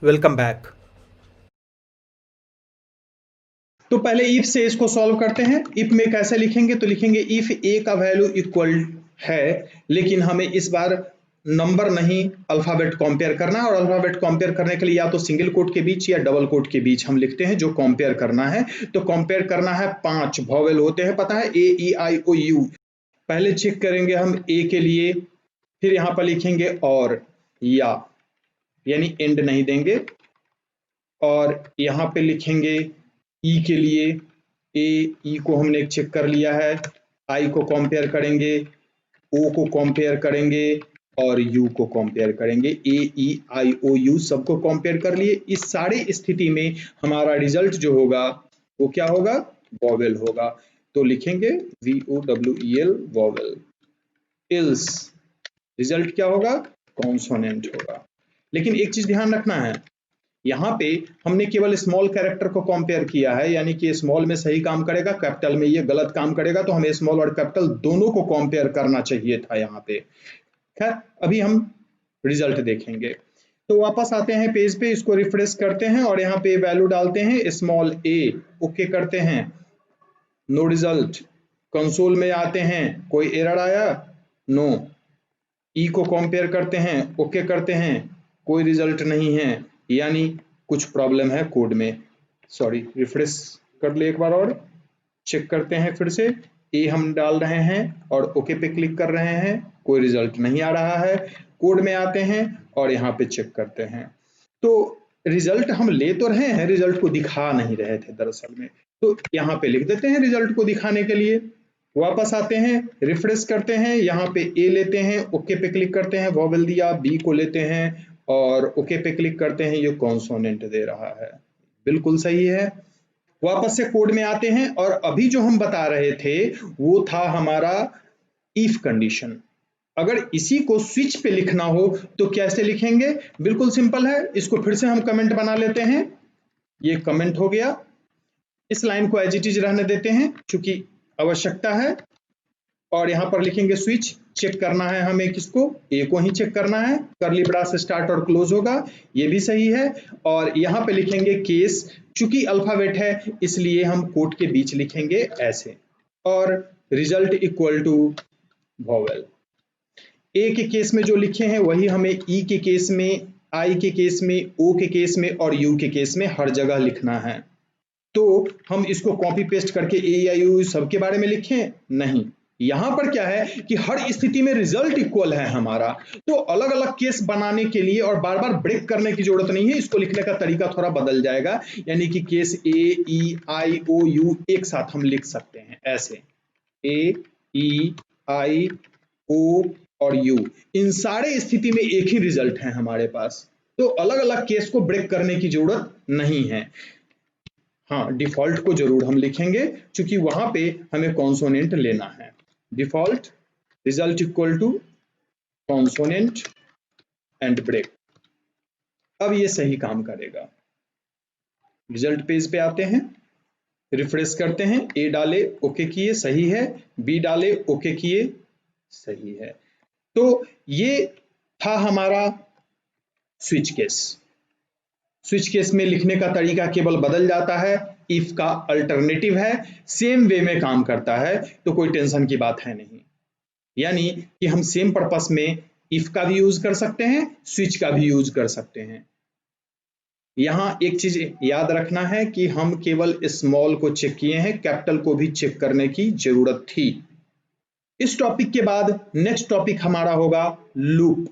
Welcome back. तो पहले if से इसको सॉल्व करते हैं। इफ में कैसे लिखेंगे, तो लिखेंगे इफ ए का वैल्यू इक्वल है, लेकिन हमें इस बार नंबर नहीं अल्फाबेट कंपेयर करना है। और अल्फाबेट कंपेयर करने के लिए या तो सिंगल कोट के बीच या डबल कोट के बीच हम लिखते हैं जो कंपेयर करना है। तो कंपेयर करना है 5 वॉवेल होते हैं, पता है, ए ई आई ओ यू। पहले चेक करेंगे हम ए के लिए, फिर यहां पर लिखेंगे और या, यानी एंड नहीं देंगे। और यहाँ पे लिखेंगे ई के लिए, ई को हमने चेक कर लिया है, आई को कंपेयर करेंगे, ओ को कंपेयर करेंगे और यू को कंपेयर करेंगे। ए ई आई ओ यू सबको कंपेयर कर लिए। इस सारे स्थिति में हमारा रिजल्ट जो होगा वो क्या होगा, वॉवेल होगा। तो लिखेंगे VOWEL वॉवेल। इल्स रिजल्ट क्या होगा, कॉन्सोनेंट होगा। लेकिन एक चीज ध्यान रखना है, यहाँ पे हमने केवल स्मॉल कैरेक्टर को कंपेयर किया है, यानी कि स्मॉल में सही काम करेगा, कैपिटल में ये गलत काम करेगा। तो हमें स्मॉल और कैपिटल दोनों को कंपेयर करना चाहिए था यहाँ पे। खैर, अभी हम रिजल्ट देखेंगे। तो वापस आते हैं पेज पे, इसको रिफ्रेश करते हैं और यहाँ पे वैल्यू डालते हैं स्मॉल ए, ओके करते हैं, नो रिजल्ट। कंसोल में आते हैं, कोई एरर आया, नो। ई को कंपेयर करते हैं, ओके करते हैं, कोई रिजल्ट नहीं है, यानी कुछ प्रॉब्लम है कोड में। सॉरी, रिफ्रेश कर ले एक बार और चेक करते हैं फिर से। ए हम डाल रहे हैं और ओके पे क्लिक कर रहे हैं, कोई रिजल्ट नहीं आ रहा है। कोड में आते हैं और यहाँ पे चेक करते हैं, तो रिजल्ट हम ले तो रहे हैं, रिजल्ट को दिखा नहीं रहे थे दरअसल में। तो यहाँ पे लिख देते हैं रिजल्ट को दिखाने के लिए। वापस आते हैं, रिफ्रेश करते हैं, यहाँ पे ए लेते हैं, ओके पे क्लिक करते हैं, वॉवेल दिया, बी को लेते हैं और ओके पे क्लिक करते हैं, ये कॉन्सोनेंट दे रहा है, बिल्कुल सही है। वापस से कोड में आते हैं और अभी जो हम बता रहे थे वो था हमारा इफ कंडीशन। अगर इसी को स्विच पे लिखना हो तो कैसे लिखेंगे, बिल्कुल सिंपल है। इसको फिर से हम कमेंट बना लेते हैं, ये कमेंट हो गया। इस लाइन को एज इट इज रहने देते हैं क्योंकि आवश्यकता है। और यहाँ पर लिखेंगे स्विच, चेक करना है हमें किसको, ए को ही चेक करना है। करली ब्रास स्टार्ट और क्लोज होगा, ये भी सही है। और यहाँ पे लिखेंगे केस, चूंकि अल्फाबेट है इसलिए हम कोट के बीच लिखेंगे ऐसे। और रिजल्ट इक्वल टू वॉवेल। ए के केस में जो लिखे हैं वही हमें ई के केस में, आई के केस में, ओ के केस में और यू के केस में हर जगह लिखना है। तो हम इसको कॉपी पेस्ट करके ए आई यू सबके बारे में लिखें, नहीं। यहां पर क्या है कि हर स्थिति में रिजल्ट इक्वल है हमारा, तो अलग अलग केस बनाने के लिए और बार बार ब्रेक करने की जरूरत नहीं है। इसको लिखने का तरीका थोड़ा बदल जाएगा, यानी कि case A E I O you एक साथ हम लिख सकते हैं ऐसे, ए ई आई ओ और यू, इन सारे स्थिति में एक ही रिजल्ट है हमारे पास। तो अलग अलग केस को ब्रेक करने की जरूरत नहीं है। हाँ, डिफॉल्ट को जरूर हम लिखेंगे क्योंकि वहां पे हमें कॉन्सोनेंट लेना है। Default result equal to consonant and break. अब ये सही काम करेगा। रिजल्ट पेज पे आते हैं, रिफ्रेश करते हैं, ए डाले ओके किए, सही है, बी डाले ओके किए, सही है। तो ये था हमारा स्विच केस। स्विच केस में लिखने का तरीका केवल बदल जाता है, इफ का अल्टरनेटिव है, सेम वे में काम करता है, तो कोई टेंशन की बात है नहीं। यानी कि हम सेम पर्पस में इफ का भी यूज कर सकते हैं, स्विच का भी यूज कर सकते हैं। यहां एक चीज याद रखना है कि हम केवल स्मॉल को चेक किए हैं, कैपिटल को भी चेक करने की जरूरत थी। इस टॉपिक के बाद नेक्स्ट टॉपिक हमारा होगा लूप।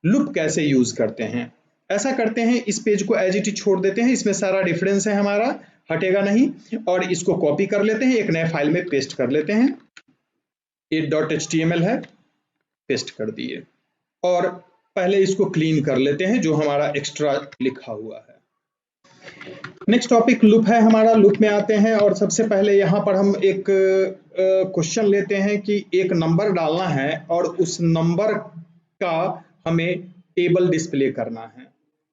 लूप कैसे यूज करते हैं, ऐसा करते हैं, इस पेज को एज इट इज छोड़ देते हैं, इसमें सारा डिफरेंस है हमारा, हटेगा नहीं। और इसको कॉपी कर लेते हैं, एक नए फाइल में पेस्ट कर लेते हैं। it.html है, पेस्ट कर दिए। और पहले इसको क्लीन कर लेते हैं जो हमारा एक्स्ट्रा लिखा हुआ है। नेक्स्ट टॉपिक लूप है हमारा। लूप में आते हैं और सबसे पहले यहाँ पर हम एक क्वेश्चन लेते हैं कि एक नंबर डालना है और उस नंबर का हमें टेबल डिस्प्ले करना है।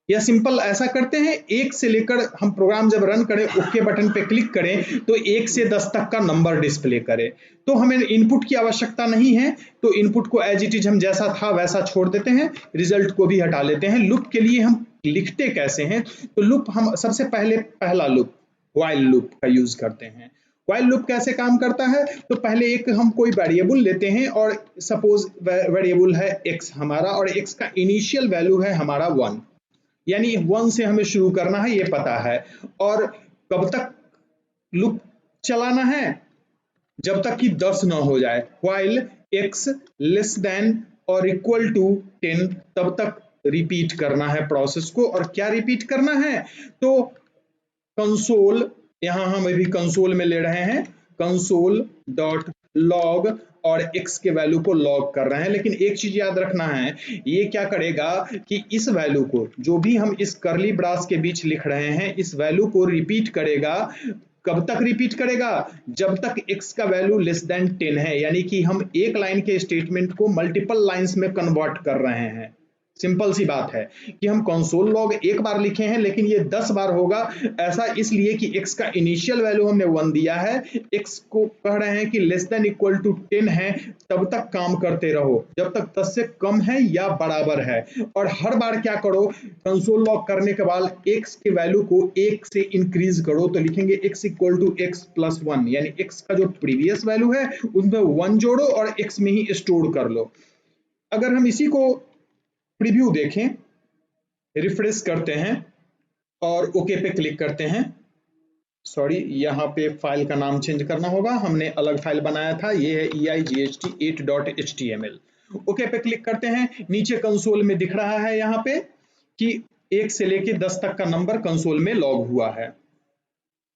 या सिंपल ऐसा करते हैं, 1 से लेकर हम प्रोग्राम जब रन करें, ओके बटन पे क्लिक करें तो 1 से 10 तक का नंबर डिस्प्ले करे। तो हमें इनपुट की आवश्यकता नहीं है, तो इनपुट को एज इट इज हम जैसा था वैसा छोड़ देते हैं, रिजल्ट को भी हटा लेते हैं। लूप के लिए हम लिखते कैसे हैं, तो लूप हम सबसे पहले पहला लूप व्हाइल लूप का यूज करते हैं। व्हाइल लूप कैसे काम करता है, तो पहले एक हम कोई वेरिएबल लेते हैं और सपोज वेरिएबल है x हमारा, और x का इनिशियल वैल्यू है हमारा 1, यानी 1 से हमें शुरू करना है, ये पता है। और कब तक लूप चलाना है, जब तक कि 10 ना हो जाए। व्हाइल x लेस देन और इक्वल टू 10, तब तक रिपीट करना है प्रोसेस को। और क्या रिपीट करना है, तो कंसोल, यहां हम अभी कंसोल में ले रहे हैं कंसोल डॉट लॉग, और x के वैल्यू को लॉग कर रहे हैं। लेकिन एक चीज याद रखना है, ये क्या करेगा कि इस वैल्यू को, जो भी हम इस करली ब्रास के बीच लिख रहे हैं, इस वैल्यू को रिपीट करेगा। कब तक रिपीट करेगा, जब तक x का वैल्यू लेस देन 10 है, यानी कि हम एक लाइन के स्टेटमेंट को मल्टीपल लाइंस में कन्वर्ट कर रहे हैं। सिंपल सी बात है कि हम कंसोल लॉग एक बार लिखे हैं, लेकिन ये 10 बार होगा। ऐसा इसलिए कि x का इनिशियल वैल्यू हमने 1 दिया है, x को कह रहे हैं कि लेस देन इक्वल टू 10 है, तब तक काम करते रहो जब तक 10 से कम है या बराबर है। और हर बार क्या करो, कंसोल लॉग करने के बाद x के वैल्यू को 1 से इंक्रीज करो, तो लिखेंगे x equal to x plus 1, यानी x का जो प्रीवियस वैल्यू है उसमें 1 जोड़ो और x में ही स्टोर कर लो। अगर हम इसी को प्रीव्यू देखें, रिफ्रेश करते हैं और ओके पे क्लिक करते हैं। सॉरी, यहाँ पे फाइल का नाम चेंज करना होगा, हमने अलग फाइल बनाया था, ये है eixt8.html। ओके पे क्लिक करते हैं। नीचे कंसोल में दिख रहा है यहाँ पे कि 1 से लेके 10 तक का नंबर कंसोल में लॉग हुआ है,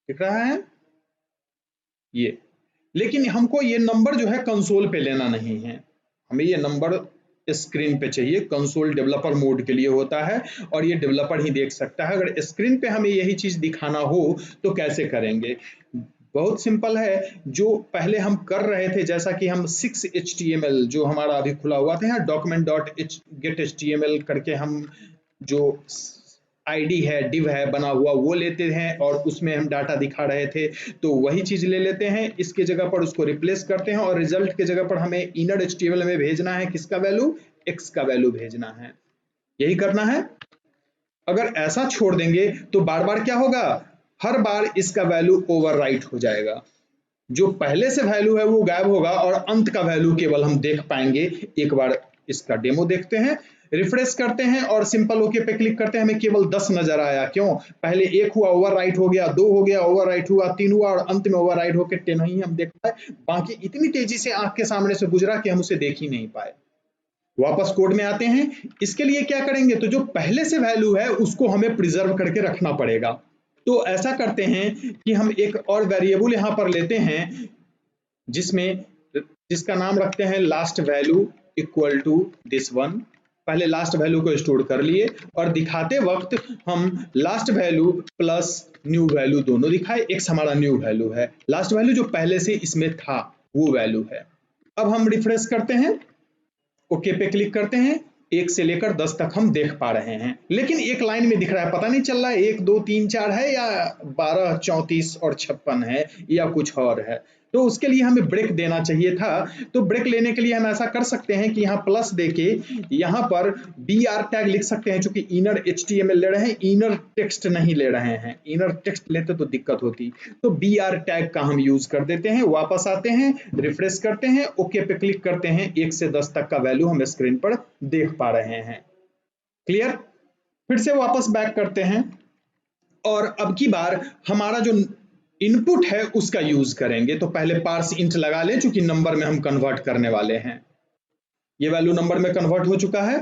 दिख रहा है ये। लेकिन हमको ये नंबर जो है कंसोल पे लेना नहीं है, हमें ये नंबर स्क्रीन पे चाहिए। कंसोल डेवलपर मोड के लिए होता है और ये डेवलपर ही देख सकता है। अगर स्क्रीन पे हमें यही चीज दिखाना हो तो कैसे करेंगे, बहुत सिंपल है। जो पहले हम कर रहे थे, जैसा कि हम 6html जो हमारा अभी खुला हुआ था, यहाँ document.gethtml करके हम जो आईडी है, डिव है बना हुआ, वो लेते हैं और उसमें हम डाटा दिखा रहे थे, तो वही चीज ले लेते हैं। इसके जगह पर उसको रिप्लेस करते हैं और रिजल्ट के जगह पर हमें इनर HTML में भेजना है किसका वैल्यू, x का वैल्यू भेजना है, यही करना है। अगर ऐसा छोड़ देंगे तो बार बार क्या होगा, हर बार इसका वैल्यू ओवरराइट हो जाएगा, जो पहले से वैल्यू है वो गायब होगा और अंत का वैल्यू केवल हम देख पाएंगे। एक बार इसका डेमो देखते हैं, रिफ्रेश करते हैं और सिंपल ओके पे क्लिक करते हैं। हमें केवल 10 नजर आया, क्यों, पहले 1 हुआ ओवरराइट हो गया, 2 हो गया ओवरराइट हुआ, 3 हुआ और अंत में ओवरराइट होकर 10 ही हम देख पाए। बाकी इतनी तेजी से आंख के सामने से गुजरा कि हम उसे देख ही नहीं पाए। वापस कोड में आते हैं। इसके लिए क्या करेंगे, तो जो पहले से वैल्यू है उसको हमें प्रिजर्व करके रखना पड़ेगा। तो ऐसा करते हैं कि हम एक और वेरिएबल यहां पर लेते हैं जिसका नाम रखते हैं last value equal to this one. पहले लास्ट वैल्यू को स्टोर कर लिए और दिखाते वक्त हम last value plus new value दोनों दिखाए। x हमारा न्यू वैल्यू है, लास्ट वैल्यू जो पहले से इसमें था वो वैल्यू है। अब हम रिफ्रेश करते हैं, ओके पे क्लिक करते हैं। 1 से लेकर 10 तक हम देख पा रहे हैं, लेकिन एक लाइन में दिख रहा है, पता नहीं चल रहा है 1 2 3 4 है या 12 34 और 56 है या कुछ और है। तो उसके लिए हमें ब्रेक देना चाहिए था। तो ब्रेक लेने के लिए हम ऐसा कर सकते हैं कि यहाँ प्लस देके यहाँ पर BR टैग लिख सकते हैं। चूंकि इनर HTML ले रहे हैं, इनर टेक्स्ट नहीं ले रहे हैं, इनर टेक्स्ट लेते तो दिक्कत होती, तो BR टैग का हम यूज कर देते हैं। वापस आते हैं, रिफ्रेश करते हैं, ओके पे क्लिक करते हैं। 1 से 10 तक का वैल्यू हम स्क्रीन पर देख पा रहे हैं। क्लियर। फिर से वापस बैक करते हैं और अब की बार हमारा जो इनपुट है उसका यूज करेंगे। तो पहले पार्स इंट लगा लें, चूंकि नंबर में हम कन्वर्ट करने वाले हैं। ये वैल्यू नंबर में कन्वर्ट हो चुका है।